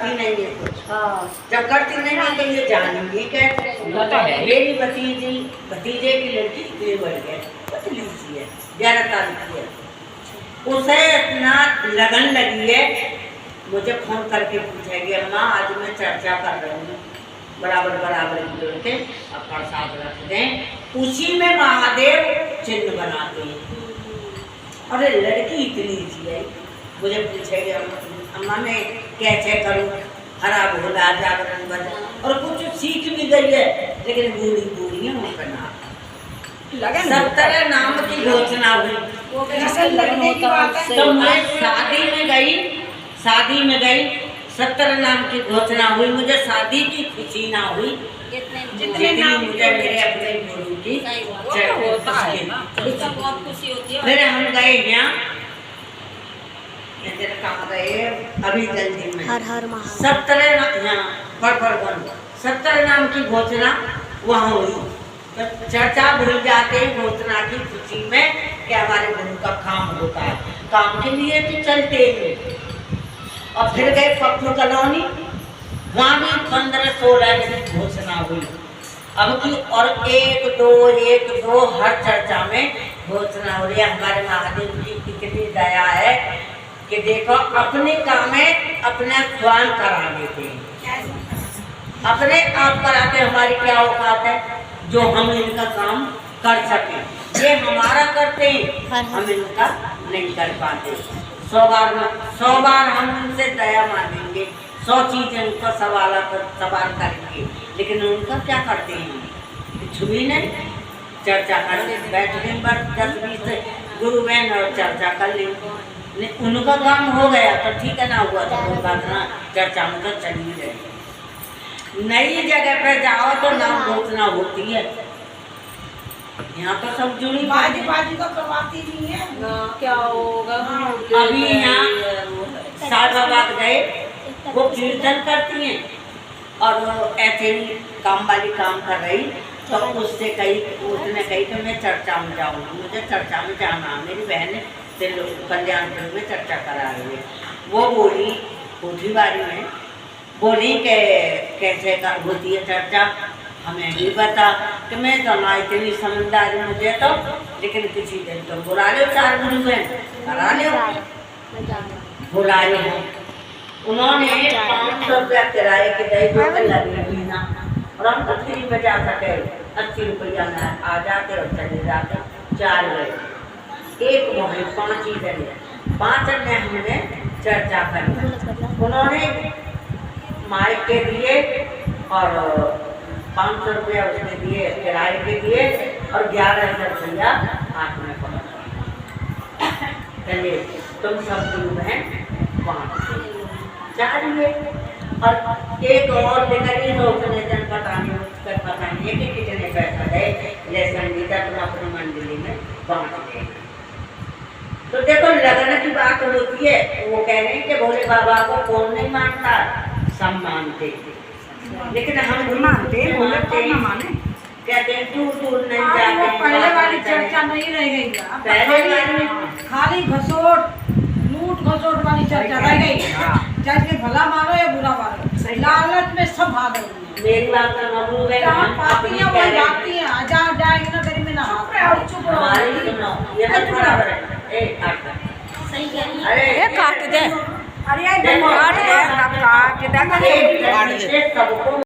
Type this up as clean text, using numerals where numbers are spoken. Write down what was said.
करती नहीं है कुछ। जब करती नहीं है तो ये जानेंगी कैसे। मेरी भतीजे की लड़की इतनी बढ़ गई, पतली सी है, 11 साल की है, उसे इतना लगन लगी है, मुझे फोन करके पूछेगी अम्मा आज मैं चर्चा कर रही हूँ, बराबर बराबर के अब प्रसाद रख दें, उसी में महादेव चिन्ह बनाते हैं। अरे लड़की इतनी सी है, मुझे पूछेगी अम्मा मैं कैसे करूँ, हरा भोला जागरण बजा, और कुछ सीख भी गई है, लेकिन बूढ़ी बूढ़ी है उनका नाम 17 नाम की घोषणा हुई। तो मैं शादी में गई 17 नाम की घोषणा हुई, मुझे शादी की खुशी ना हुई जितनी मुझे मेरे अपने गुरु की फिर हम गए यहाँ कहाँ गए अभी जल्दी में 17 नाम की घोषणा वहाँ हुई। तो चर्चा भूल जाते हैं घोषणा की खुशी में कि हमारे गुरु का काम होता है, काम के लिए तो चलते हैं। और फिर गए पप्पू कॉलोनी, वहाँ भी 15-16 की घोषणा हुई। अब की और 1-2 हर चर्चा में घोषणा हो रही है। हमारे महादेव की कितनी दया है कि देखो अपने काम में अपने स्वयं करा लेते हैं, अपने आप कराते। हमारी क्या औकात है जो हम इनका काम कर सके, ये हमारा करते हैं, हम इनका नहीं कर पाते। 100 बार हम उनसे दया मांगेंगे, 100 चीजें उनका सवाल करेंगे, लेकिन उनका क्या करते हैं, कुछ भी नहीं। चर्चा करते बैठने पर 10-20 गुरु बहन और चर्चा कर लेंगे, उनका काम हो गया तो ठीक है, ना हुआ तो कोई बात ना, चर्चा में तो चली रही। नई जगह पे जाओ तो नाम घोषणा होती है, यहाँ तो सब जुड़ी बाजी तो करवाती नहीं है ना, क्या होगा। अभी यहाँ सालबाद गए, वो कीर्तन करती हैं और ऐसे ही काम वाली काम कर रही, तो उसने कही कि मैं चर्चा में जाऊँगी, मुझे चर्चा में जाना। मेरी बहन कल्याणपुर में चर्चा करा रही है, वो बोली कोठी बारी में बोली के कैसे कर होती है चर्चा, हमें भी बता कि मैं तो ना इतनी समझदारी मुझे तो, लेकिन किसी दिन तो बुला लो 4 गुरु बहन करा लो, बुला लो। उन्होंने 500 रुपया किराए के दे दो लगेगा, और हम तो फ्री में जा सके 80 रुपया में आ जाते और चले जाते। 4 गए, एक वहीं 5 ही जने, 5 ने हमने चर्चा करी। उन्होंने माइक के दिए और 500 रुपया उसने दिए, किराए के दिए, और 11,000 रुपया हाथ में पकड़ा। चलिए तुम सब गुरु बहन 5 चाहिए, और एक और लेकर तो उसने जन पता नहीं कि कितने पैसा है, ले संगीता तुम अपनी मंडली में बांट दे। तो देखो लगन की बात होती है, वो कह रहे हैं कि भोले बाबा को कौन नहीं मानता, सब मानते, लेकिन हम मानते कहते हैं दूर नहीं जाते। पहले वाली चर्चा नहीं रह गई, पहले वाली खाली लूट घसोट वाली चर्चा रह गई। चाहे के भला मारो या बुरा मारो, लालच में सब भाग रहे। मेरी बात का मतलब है जहाँ पाती है वो जाती है, जहाँ जाएगी ना तेरी में ना चुप रहो। ये तो बराबर है। सही कह रही है। अरे काट दे, अरे काट दे, काट दे सबको।